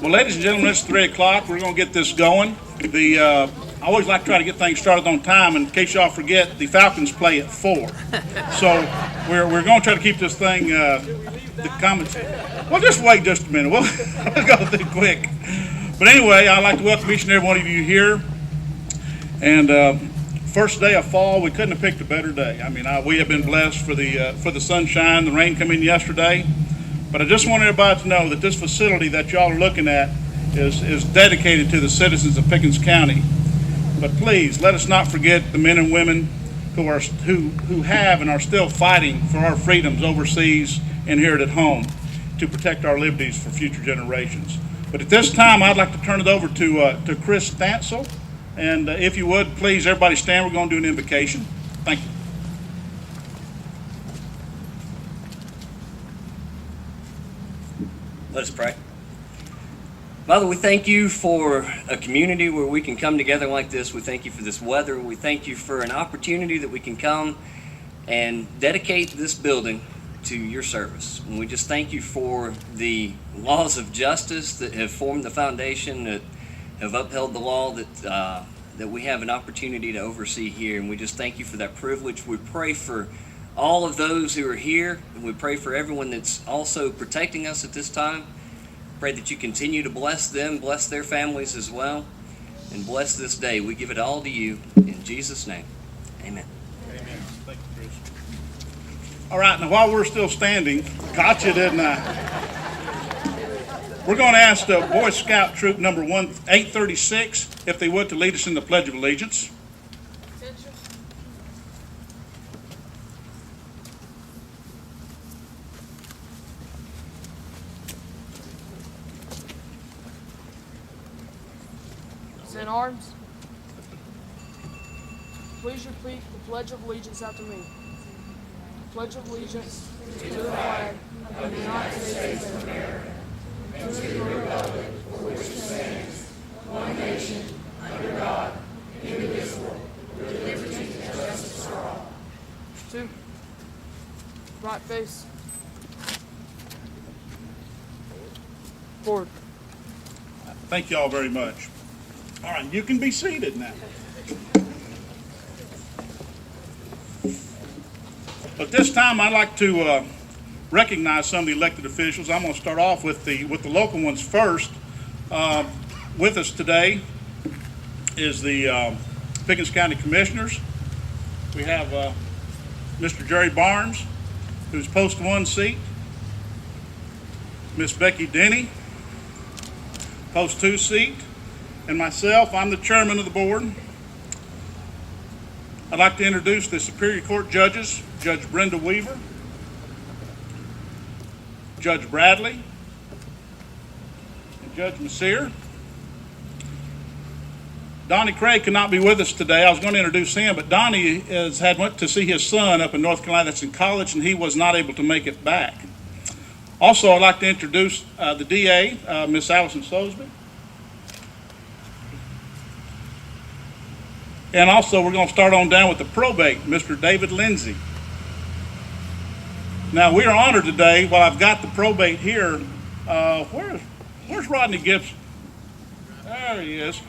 Well, ladies and gentlemen, it's 3 o'clock. We're going to get this going. I always like to try to get things started on time. And in case y'all forget, the Falcons play at 4. So we're going to try to keep this thing, the comments. Well, just wait just a minute. We'll go through quick. But anyway, I'd like to welcome each and every one of you here. And first day of fall, we couldn't have picked a better day. I mean, we have been blessed for the sunshine. The rain came in yesterday. But I just want everybody to know that this facility that y'all are looking at is dedicated to the citizens of Pickens County. But please, let us not forget the men and women who have and are still fighting for our freedoms overseas and here at home to protect our liberties for future generations. But at this time, I'd like to turn it over to Chris Stansel. And if you would, please, everybody stand. We're going to do an invocation. Thank you. Let us pray. Father, we thank you for a community where we can come together like this. We thank you for this weather. We thank you for an opportunity that we can come and dedicate this building to your service. And we just thank you for the laws of justice that have formed the foundation, that have upheld the law that we have an opportunity to oversee here. And we just thank you for that privilege. We pray for all of those who are here, and we pray for everyone that's also protecting us at this time. Pray that you continue to bless them, bless their families as well, and bless this day. We give it all to you in Jesus' name. Amen. Amen. Thank you, Chris. All right, now while we're still standing, gotcha, didn't I? We're going to ask the Boy Scout Troop number 836, if they would, to lead us in the Pledge of Allegiance. In arms. Please repeat the Pledge of Allegiance after me. Pledge of Allegiance to the flag of the United States of America and to the republic for which it stands, one nation, under God, indivisible, with liberty and justice for all. 2. Right face. Forward. Thank you all very much. All right, you can be seated now. At this time, I'd like to recognize some of the elected officials. I'm going to start off with the local ones first. With us today is the Pickens County Commissioners. We have Mr. Jerry Barnes, who's Post 1 seat. Miss Becky Denny, Post 2 seat. And myself, I'm the chairman of the board. I'd like to introduce the Superior Court judges, Judge Brenda Weaver, Judge Bradley, and Judge Messier. Donnie Craig could not be with us today. I was going to introduce him, but Donnie went to see his son up in North Carolina that's in college, and he was not able to make it back. Also, I'd like to introduce the DA, Miss Allison Sosby. And also, we're going to start on down with the probate, Mr. David Lindsay. Now, we are honored today, while I've got the probate here, where's Rodney Gibson? There he is.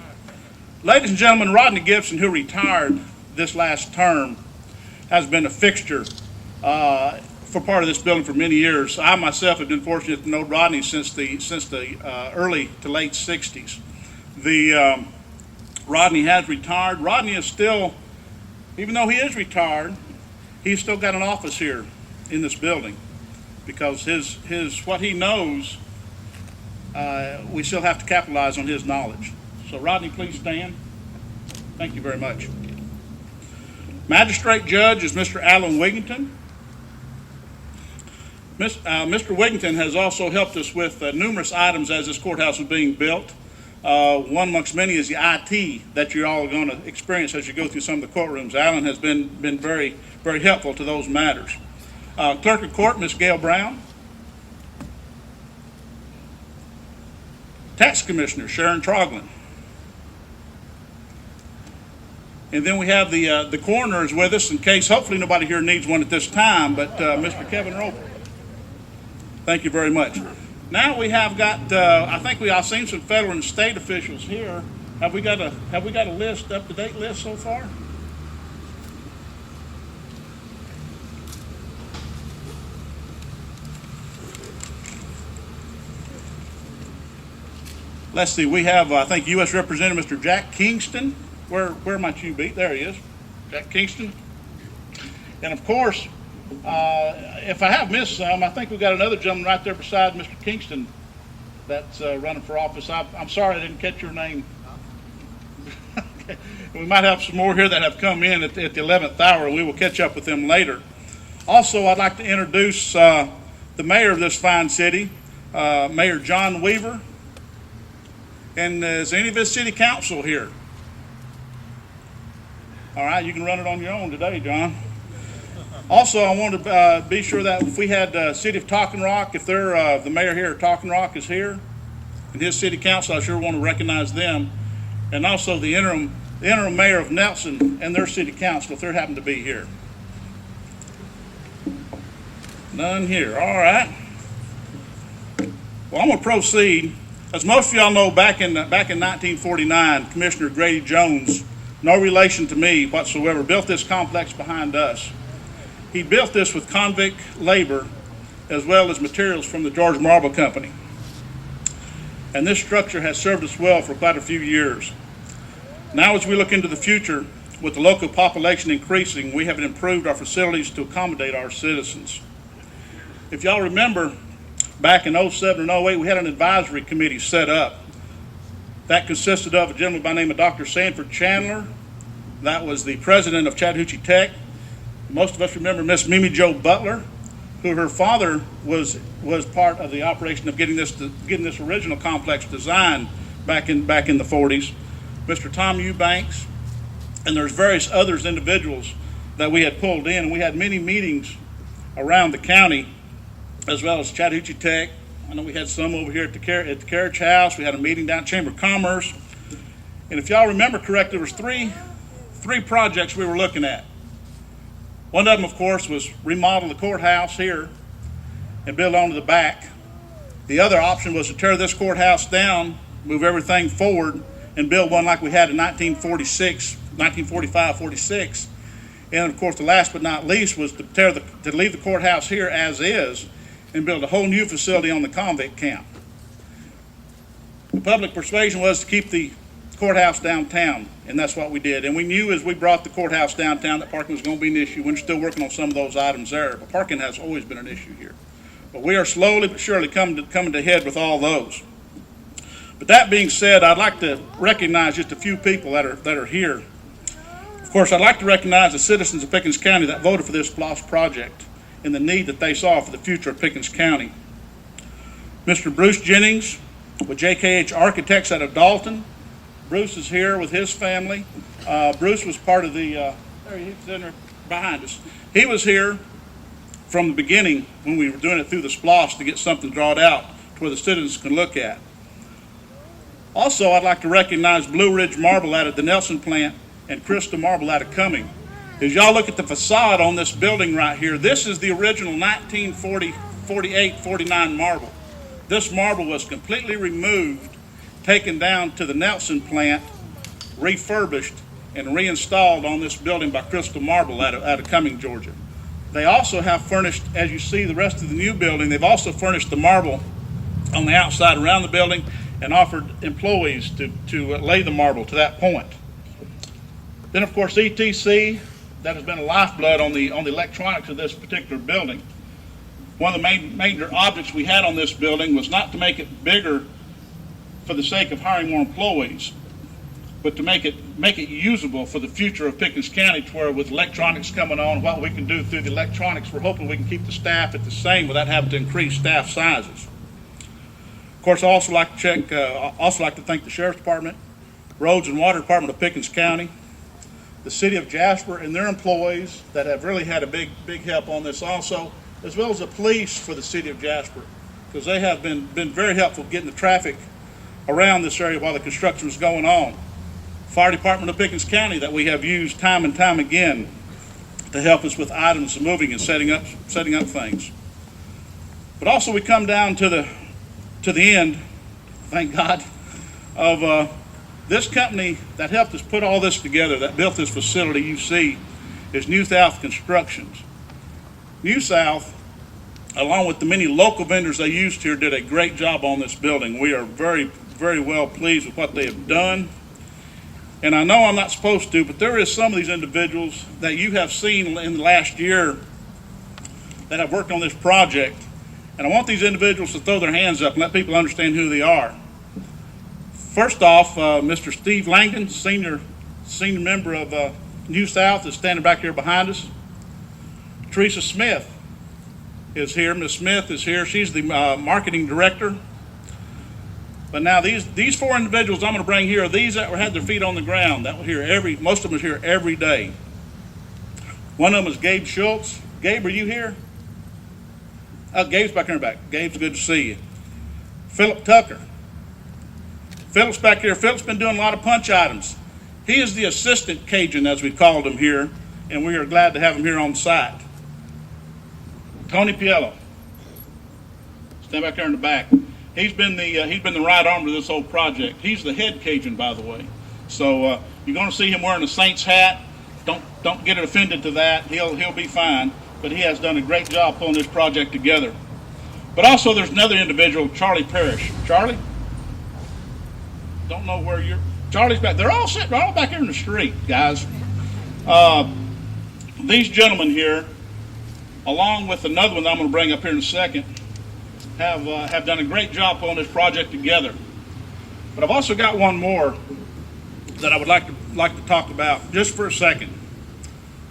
Ladies and gentlemen, Rodney Gibson, who retired this last term, has been a fixture for part of this building for many years. I myself have been fortunate to know Rodney since the early to late 60s. Rodney has retired. Rodney is still, even though he is retired, he's still got an office here in this building because his what he knows, we still have to capitalize on his knowledge. So Rodney, please stand. Thank you very much. Magistrate Judge is Mr. Alan Wigington. Mr. Wigington has also helped us with numerous items as this courthouse is being built. One amongst many is the IT that you're all going to experience as you go through some of the courtrooms. Alan has been very, very helpful to those matters. Clerk of Court, Ms. Gail Brown. Tax Commissioner, Sharon Troglin. And then we have the coroner is with us in case, hopefully nobody here needs one at this time, but Mr. Kevin Roper. Thank you very much. Now we have got, I've seen some federal and state officials here. Have we got a list, up-to-date list so far? Let's see, we have, I think, U.S. Representative Mr. Jack Kingston. Where might you be? There he is, Jack Kingston. And of course, if I have missed some, I think we've got another gentleman right there beside Mr. Kingston that's running for office. I'm sorry I didn't catch your name. Okay. We might have some more here that have come in at the 11th hour, and we will catch up with them later. Also, I'd like to introduce the mayor of this fine city, Mayor John Weaver. And is any of his city council here? All right, you can run it on your own today, John. Also, I want to be sure that if we had City of Talking Rock, if they're the mayor here of Talking Rock is here, and his city council, I sure want to recognize them. And also the interim mayor of Nelson and their city council, if they happen to be here. None here. All right. Well, I'm going to proceed. As most of y'all know, back in 1949, Commissioner Grady Jones, no relation to me whatsoever, built this complex behind us. He built this with convict labor as well as materials from the Georgia Marble Company. And this structure has served us well for quite a few years. Now, as we look into the future, with the local population increasing, we have improved our facilities to accommodate our citizens. If y'all remember, back in 07 and 08, we had an advisory committee set up. That consisted of a gentleman by the name of Dr. Sanford Chandler. That was the president of Chattahoochee Tech. Most of us remember Miss Mimi Jo Butler, who her father was part of the operation of getting this original complex designed back in the 40s. Mr. Tom Eubanks, and there's various others individuals that we had pulled in, and we had many meetings around the county, as well as Chattahoochee Tech. I know we had some over here at the Carriage House. We had a meeting down at Chamber of Commerce. And if y'all remember correctly, there was three projects we were looking at. One of them, of course, was remodel the courthouse here and build onto the back. The other option was to tear this courthouse down, move everything forward, and build one like we had in 1945, 46. And of course, the last but not least was to leave the courthouse here as is and build a whole new facility on the convict camp. The public persuasion was to keep the courthouse downtown, and that's what we did. And we knew as we brought the courthouse downtown that parking was going to be an issue. We're still working on some of those items there, but parking has always been an issue here. But we are slowly but surely coming to head with all those. But that being said, I'd like to recognize just a few people that are here. Of course, I'd like to recognize the citizens of Pickens County that voted for this lost project and the need that they saw for the future of Pickens County. Mr. Bruce Jennings with JKH Architects out of Dalton. Bruce is here with his family. Bruce was part of the, there he's in there behind us. He was here from the beginning when we were doing it through the SPLOST to get something drawn out to where the citizens can look at. Also, I'd like to recognize Blue Ridge Marble out of the Nelson plant and Crystal Marble out of Cumming. As y'all look at the facade on this building right here, this is the original 1940, 48, 49 marble. This marble was completely removed, taken down to the Nelson plant, refurbished, and reinstalled on this building by Crystal Marble out of Cumming, Georgia. They also have furnished, as you see the rest of the new building, they've also furnished the marble on the outside around the building and offered employees to lay the marble to that point. Then, of course, ETC, that has been a lifeblood on the electronics of this particular building. One of the major objects we had on this building was not to make it bigger for the sake of hiring more employees, but to make it usable for the future of Pickens County, to where with electronics coming on, what we can do through the electronics, we're hoping we can keep the staff at the same without having to increase staff sizes. Of course, I also like to thank the Sheriff's Department, Roads and Water Department of Pickens County, the City of Jasper and their employees that have really had a big help on this also, as well as the police for the City of Jasper, because they have been very helpful getting the traffic around this area while the construction is going on. Fire Department of Pickens County that we have used time and time again to help us with items moving and setting up things. But also we come down to the to the end, thank God, of this company that helped us put all this together, that built this facility you see, is New South Constructions. New South, along with the many local vendors they used here, did a great job on this building. We are very, very well pleased with what they have done. And I know I'm not supposed to, but there is some of these individuals that you have seen in the last year that have worked on this project. And I want these individuals to throw their hands up and let people understand who they are. First off, Mr. Steve Langdon, senior member of New South, is standing back here behind us. Teresa Smith is here. Ms. Smith is here. She's the marketing director. But now these four individuals I'm going to bring here are these that had their feet on the ground. That were here most of them is here every day. One of them is Gabe Schultz. Gabe, are you here? Gabe's back here in the back. Gabe's good to see you. Philip Tucker. Philip's back here. Philip's been doing a lot of punch items. He is the assistant Cajun, as we called him here, and we are glad to have him here on site. Tony Piello. Stand back there in the back. He's been the right arm to this whole project. He's the head Cajun, by the way. So you're going to see him wearing a Saints hat. Don't get offended to that. He'll be fine. But he has done a great job pulling this project together. But also there's another individual, Charlie Parrish. Charlie? Don't know where you're. Charlie's back. They're all back here in the street, guys. These gentlemen here, along with another one that I'm going to bring up here in a second, have done a great job pulling this project together. But I've also got one more that I would like to talk about just for a second.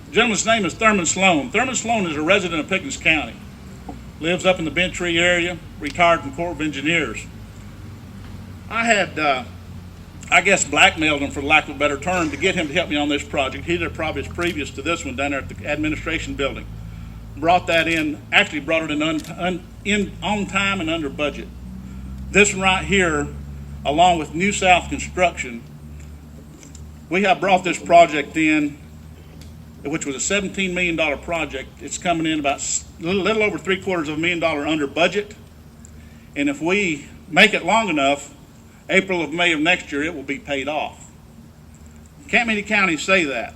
The gentleman's name is Thurman Sloan. Thurman Sloan is a resident of Pickens County. Lives up in the Bent Tree area, retired from Corps of Engineers. I had, I guess, blackmailed him, for lack of a better term, to get him to help me on this project. He did a project previous to this one down there at the administration building. Brought that in, actually brought it in on time and under budget. This one right here, along with New South Construction, we have brought this project in, which was a $17 million project. It's coming in about a little over $750,000 under budget. And if we make it long enough, April of May of next year, it will be paid off. Can't many counties say that.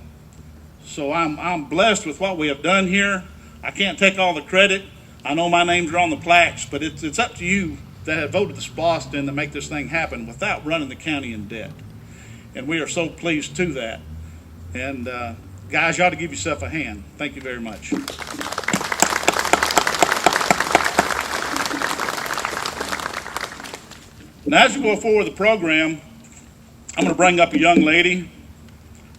So I'm blessed with what we have done here. I can't take all the credit. I know my names are on the plaques, but it's up to you that have voted the SPOS in to make this thing happen without running the county in debt. And we are so pleased to that. And guys, you ought to give yourself a hand. Thank you very much. Now, as we go forward with the program, I'm going to bring up a young lady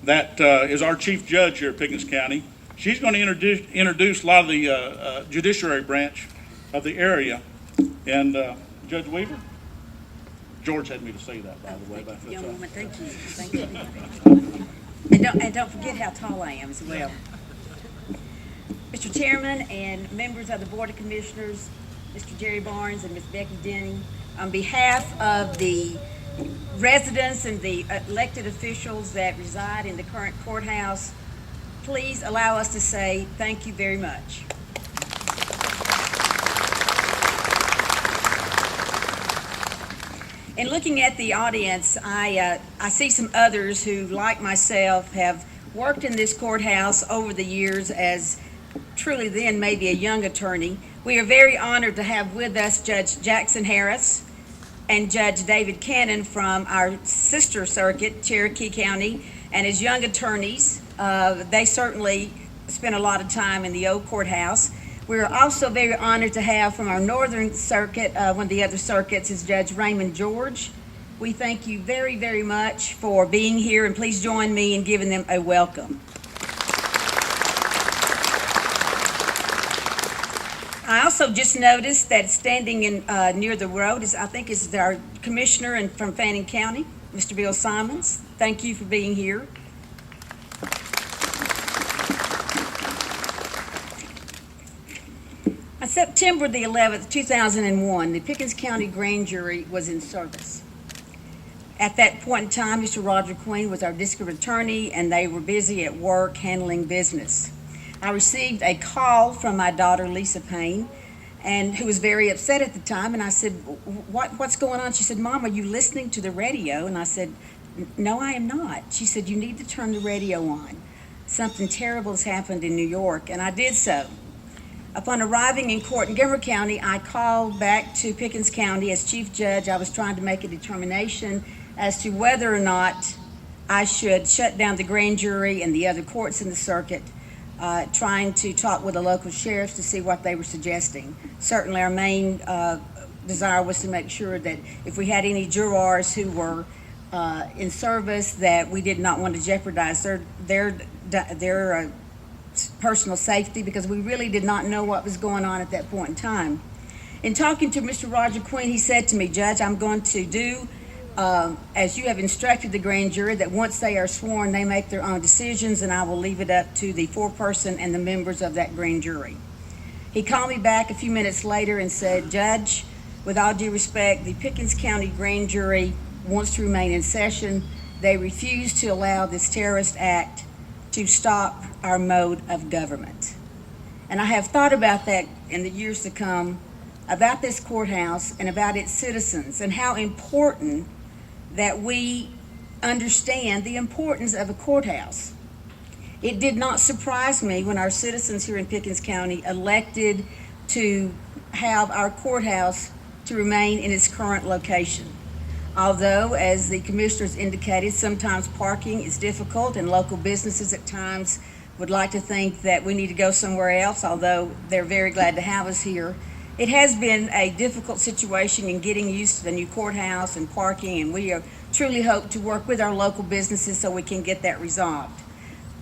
that is our chief judge here at Pickens County. She's going to introduce a lot of the judiciary branch of the area. And Judge Weaver, George had me to say that, by the way. Young woman, thank you. Thank you. And don't forget how tall I am as well. Mr. Chairman and members of the Board of Commissioners, Mr. Jerry Barnes and Ms. Becky Denning, on behalf of the residents and the elected officials that reside in the current courthouse, please allow us to say thank you very much. In looking at the audience, I see some others who, like myself, have worked in this courthouse over the years as truly then maybe a young attorney. We are very honored to have with us Judge Jackson Harris and Judge David Cannon from our sister circuit, Cherokee County, and as young attorneys, they certainly spent a lot of time in the old courthouse. We're also very honored to have from our northern circuit, one of the other circuits is Judge Raymond George. We thank you very, very much for being here, and please join me in giving them a welcome. I also just noticed that standing in near the road is, I think, is our commissioner and from Fannin County, Mr. Bill Simons. Thank you for being here. On September the 11th, 2001, the Pickens County Grand Jury was in service. At that point in time, Mr. Roger Queen was our district attorney, and they were busy at work handling business. I received a call from my daughter, Lisa Payne, and who was very upset at the time. And I said, what's going on? She said, Mom, are you listening to the radio? And I said, no, I am not. She said, you need to turn the radio on. Something terrible has happened in New York, and I did so. Upon arriving in court in Montgomery County, I called back to Pickens County as chief judge. I was trying to make a determination as to whether or not I should shut down the grand jury and the other courts in the circuit, trying to talk with the local sheriffs to see what they were suggesting. Certainly our main desire was to make sure that if we had any jurors who were in service, that we did not want to jeopardize their personal safety, because we really did not know what was going on at that point in time. In talking to Mr. Roger Quinn, he said to me, Judge, I'm going to do as you have instructed the grand jury, that once they are sworn, they make their own decisions, and I will leave it up to the foreperson and the members of that grand jury. He called me back a few minutes later and said, Judge, with all due respect, the Pickens County grand jury wants to remain in session. They refuse to allow this terrorist act to stop our mode of government. And I have thought about that in the years to come, about this courthouse and about its citizens, and how important that we understand the importance of a courthouse. It did not surprise me when our citizens here in Pickens County elected to have our courthouse to remain in its current location. Although, as the commissioners indicated, sometimes parking is difficult and local businesses at times would like to think that we need to go somewhere else, although they're very glad to have us here. It has been a difficult situation in getting used to the new courthouse and parking, and we truly hope to work with our local businesses so we can get that resolved.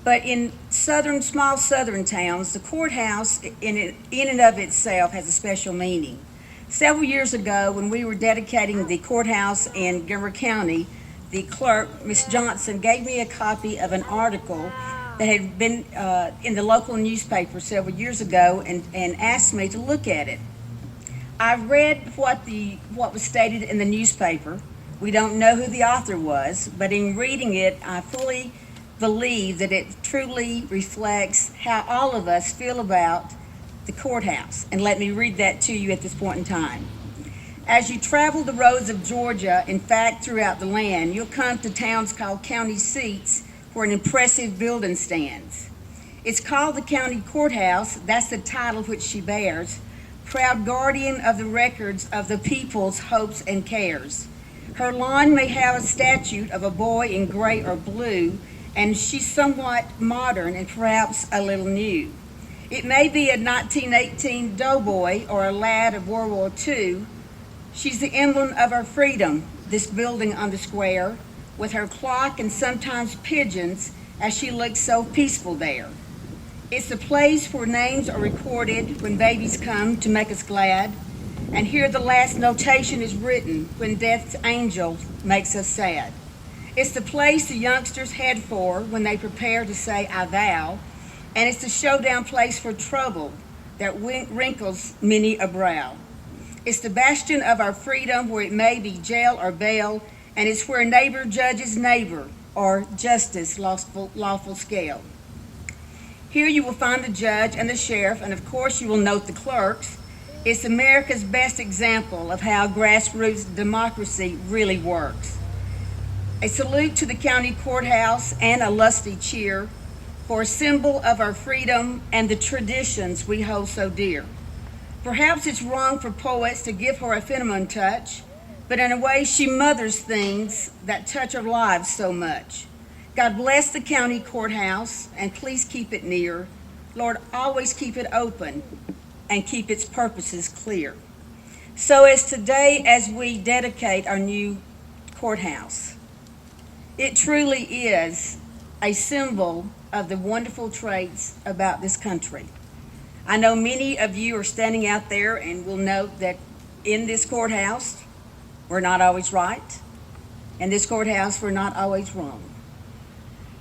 But in small southern towns, the courthouse in and of itself has a special meaning. Several years ago, when we were dedicating the courthouse in Montgomery County, the clerk, Miss Johnson, gave me a copy of an article that had been in the local newspaper several years ago, and asked me to look at it. I read what was stated in the newspaper. We don't know who the author was, but in reading it, I fully believe that it truly reflects how all of us feel about the courthouse. And let me read that to you at this point in time. As you travel the roads of Georgia, in fact throughout the land, you'll come to towns called county seats where an impressive building stands. It's called the county courthouse. That's the title which she bears, proud guardian of the records of the people's hopes and cares. Her lawn may have a statue of a boy in gray or blue, and she's somewhat modern and perhaps a little new. It may be a 1918 doughboy or a lad of World War II. She's the emblem of our freedom, this building on the square, with her clock and sometimes pigeons, as she looks so peaceful there. It's the place where names are recorded when babies come to make us glad, and here the last notation is written when death's angel makes us sad. It's the place the youngsters head for when they prepare to say I vow, and it's the showdown place for trouble that wrinkles many a brow. It's the bastion of our freedom where it may be jail or bail, and it's where neighbor judges neighbor or justice lawful scale. Here you will find the judge and the sheriff, and of course you will note the clerks. It's America's best example of how grassroots democracy really works. A salute to the county courthouse and a lusty cheer for a symbol of our freedom and the traditions we hold so dear. Perhaps it's wrong for poets to give her a feminine touch, but in a way she mothers things that touch our lives so much. God bless the county courthouse, and please keep it near. Lord, always keep it open and keep its purposes clear. So as today, as we dedicate our new courthouse, it truly is a symbol of the wonderful traits about this country. I know many of you are standing out there and will note that in this courthouse, we're not always right. In this courthouse, we're not always wrong.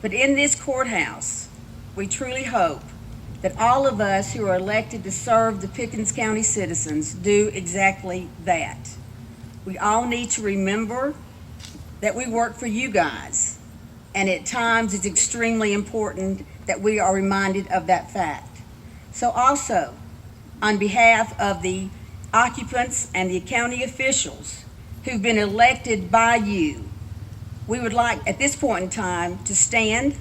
But in this courthouse, we truly hope that all of us who are elected to serve the Pickens County citizens do exactly that. We all need to remember that we work for you guys, and at times it's extremely important that we are reminded of that fact. So also, on behalf of the occupants and the county officials who've been elected by you, we would like at this point in time to stand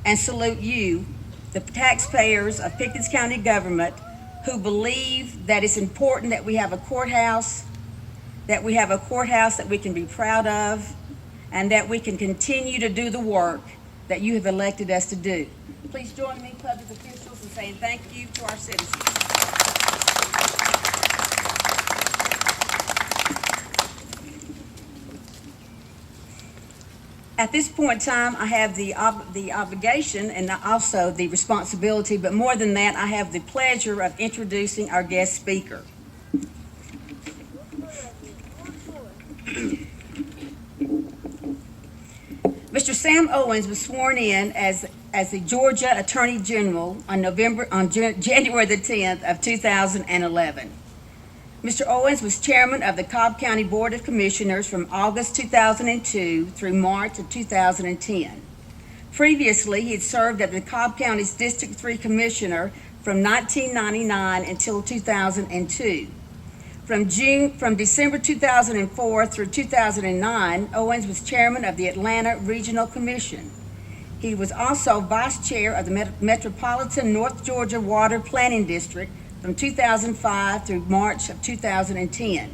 and salute you, the taxpayers of Pickens County government, who believe that it's important that we have a courthouse, that we can be proud of, and that we can continue to do the work that you have elected us to do. Please join me, public officials, in saying thank you to our citizens. At this point in time, I have the obligation and also the responsibility, but more than that, I have the pleasure of introducing our guest speaker. Mr. Sam Olens was sworn in as the Georgia Attorney General on January the 10th of 2011. Mr. Olens was chairman of the Cobb County Board of Commissioners from August 2002 through March of 2010. Previously, he had served as the Cobb County's District 3 Commissioner from 1999 until 2002. From December 2004 through 2009, Olens was chairman of the Atlanta Regional Commission. He was also vice chair of the Metropolitan North Georgia Water Planning District from 2005 through March of 2010.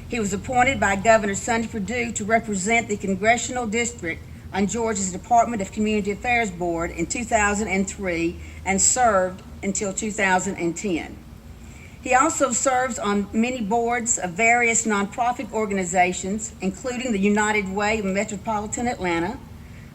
He was appointed by Governor Sonny Perdue to represent the congressional district on Georgia's Department of Community Affairs Board in 2003 and served until 2010. He also serves on many boards of various nonprofit organizations, including the United Way of Metropolitan Atlanta.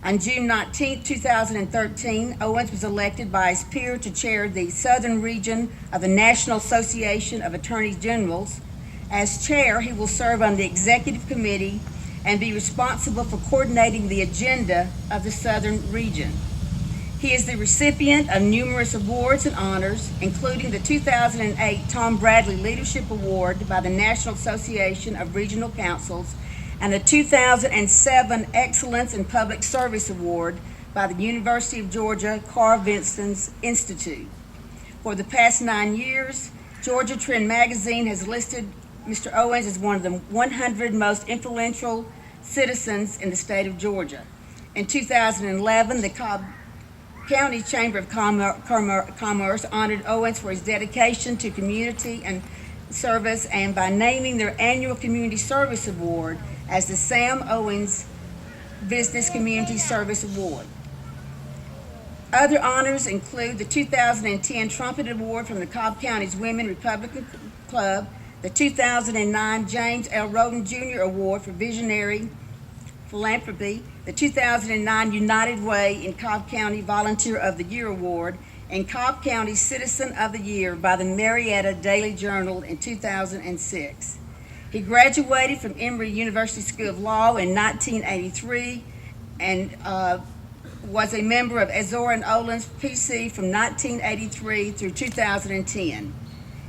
On June 19, 2013, Olens was elected by his peer to chair the Southern Region of the National Association of Attorney Generals. As chair, he will serve on the executive committee and be responsible for coordinating the agenda of the Southern Region. He is the recipient of numerous awards and honors, including the 2008 Tom Bradley Leadership Award by the National Association of Regional Councils and the 2007 Excellence in Public Service Award by the University of Georgia Carl Vinson's Institute. For the past 9 years, Georgia Trend magazine has listed Mr. Olens as one of the 100 most influential citizens in the state of Georgia. In 2011, the Cobb County Chamber of Commerce honored Olens for his dedication to community and service, and by naming their annual Community Service Award as the Sam Olens Business Community Service Award. Other honors include the 2010 Trumpet Award from the Cobb County's Women Republican Club, the 2009 James L. Roden Jr. Award for Visionary Philanthropy, the 2009 United Way in Cobb County Volunteer of the Year Award, and Cobb County Citizen of the Year by the Marietta Daily Journal in 2006. He graduated from Emory University School of Law in 1983 and was a member of Azor and Olens PC from 1983 through 2010.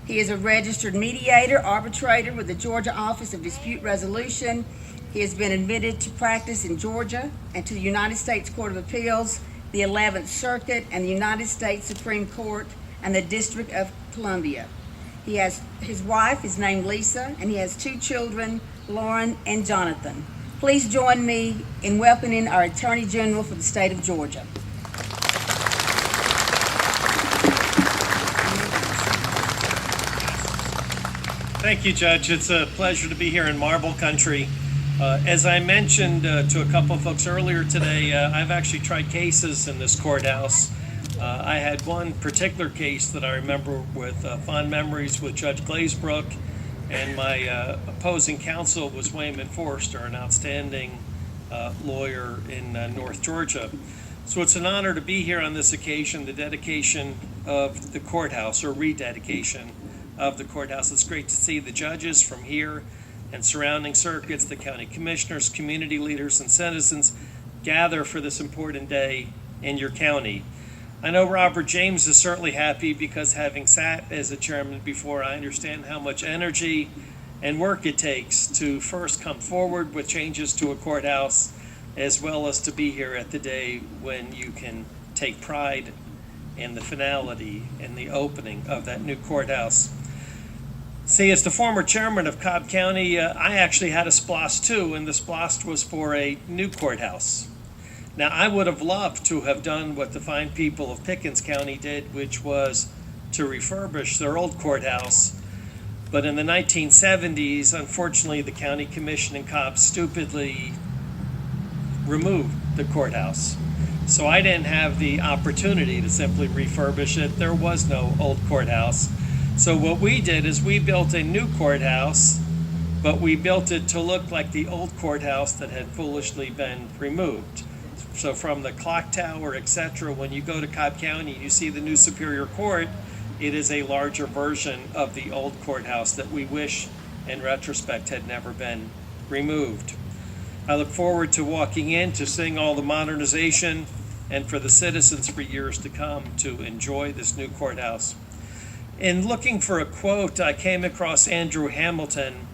He is a registered mediator, arbitrator with the Georgia Office of Dispute Resolution. He has been admitted to practice in Georgia and to the United States Court of Appeals, the 11th Circuit, and the United States Supreme Court, and the District of Columbia. He has his wife is named Lisa, and he has 2 children, Lauren and Jonathan. Please join me in welcoming our Attorney General for the state of Georgia. Thank you, Judge. It's a pleasure to be here in Marble Country. As I mentioned to a couple of folks earlier today, I've actually tried cases in this courthouse. I had one particular case that I remember with fond memories with Judge Glazebrook, and my opposing counsel was Wayman Forrester, an outstanding lawyer in North Georgia. So it's an honor to be here on this occasion, the dedication of the courthouse, or rededication of the courthouse. It's great to see the judges from here and surrounding circuits, the county commissioners, community leaders, and citizens gather for this important day in your county. I know Robert James is certainly happy because, having sat as a chairman before, I understand how much energy and work it takes to first come forward with changes to a courthouse, as well as to be here at the day when you can take pride in the finality and the opening of that new courthouse. See, as the former chairman of Cobb County, I actually had a splost too, and the splost was for a new courthouse. Now, I would have loved to have done what the fine people of Pickens County did, which was to refurbish their old courthouse. But in the 1970s, unfortunately, the county commission in Cobb stupidly removed the courthouse. So I didn't have the opportunity to simply refurbish it. There was no old courthouse. So what we did is we built a new courthouse, but we built it to look like the old courthouse that had foolishly been removed. So from the clock tower, etc., when you go to Cobb County and you see the new Superior Court, it is a larger version of the old courthouse that we wish, in retrospect, had never been removed. I look forward to walking in to seeing all the modernization and for the citizens for years to come to enjoy this new courthouse. In looking for a quote, I came across Andrew Hamilton,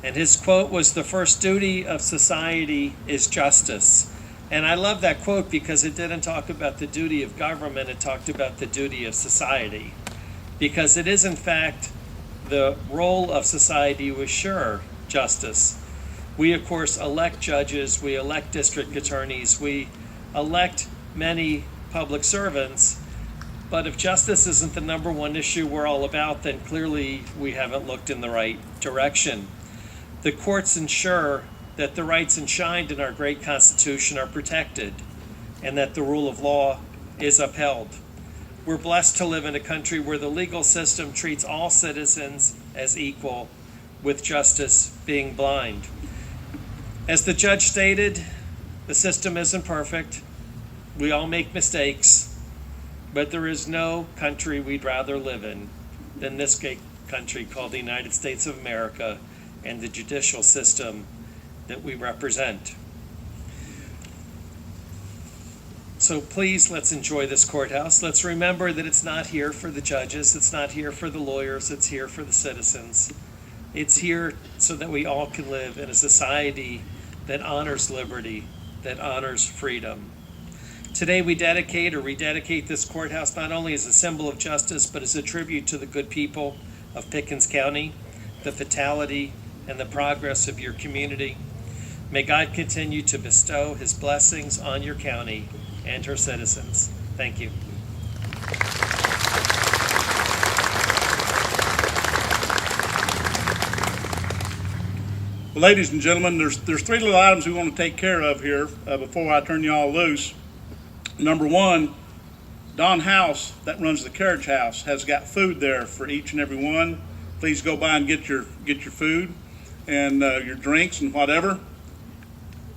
and his quote was, "The first duty of society is justice." And I love that quote because it didn't talk about the duty of government, it talked about the duty of society. Because it is, in fact, the role of society to assure justice. We, of course, elect judges, we elect district attorneys, we elect many public servants, but if justice isn't the number one issue we're all about, then clearly we haven't looked in the right direction. The courts ensure that the rights enshrined in our great Constitution are protected and that the rule of law is upheld. We're blessed to live in a country where the legal system treats all citizens as equal, with justice being blind. As the judge stated, the system isn't perfect. We all make mistakes, but there is no country we'd rather live in than this great country called the United States of America and the judicial system that we represent. So please, let's enjoy this courthouse. Let's remember that it's not here for the judges, it's not here for the lawyers, it's here for the citizens. It's here so that we all can live in a society that honors liberty, that honors freedom. Today we dedicate or rededicate this courthouse not only as a symbol of justice, but as a tribute to the good people of Pickens County, the vitality and the progress of your community. May God continue to bestow his blessings on your county and her citizens. Thank you. Well, ladies and gentlemen, there's three little items we want to take care of here before I turn you all loose. Number one, Don House, that runs the carriage house, has got food there for each and every one. Please go by and get your food and your drinks and whatever.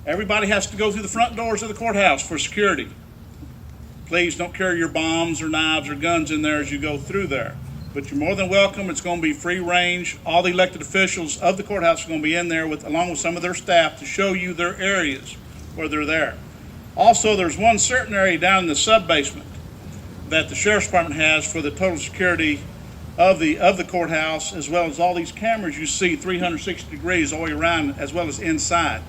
Everybody has to go through the front doors of the courthouse for security. Please don't carry your bombs or knives or guns in there as you go through there. But you're more than welcome. It's going to be free range. All the elected officials of the courthouse are going to be in there along with some of their staff to show you their areas where they're there. Also, there's one certain area down in the sub-basement that the Sheriff's Department has for the total security of the courthouse, as well as all these cameras you see 360 degrees all the way around, as well as inside.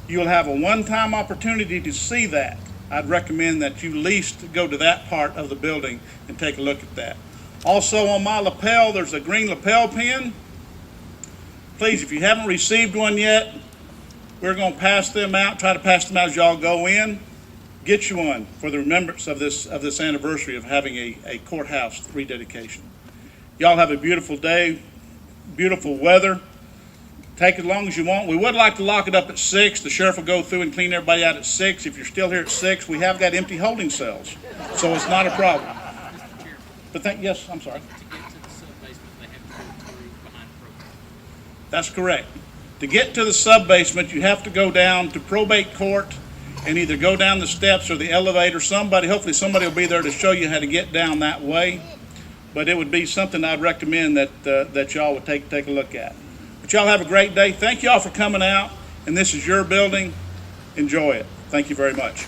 You'll have a one-time opportunity to see that. I'd recommend that you at least go to that part of the building and take a look at that. Also on my lapel, there's a green lapel pin. Please, if you haven't received one yet, we're going to pass them out, try to pass them out as y'all go in. Get you one for the remembrance of this anniversary of having a courthouse rededication. Y'all have a beautiful day, beautiful weather. Take it as long as you want. We would like to lock it up at 6. The sheriff will go through and clean everybody out at 6. If you're still here at 6, we have got empty holding cells, so it's not a problem. But yes, I'm sorry. To get to the sub-basement, they have to go through behind probate. That's correct. To get to the sub-basement, you have to go down to probate court and either go down the steps or the elevator. Hopefully somebody will be there to show you how to get down that way. But it would be something I'd recommend that y'all would take a look at. But y'all have a great day. Thank y'all for coming out. And this is your building. Enjoy it. Thank you very much.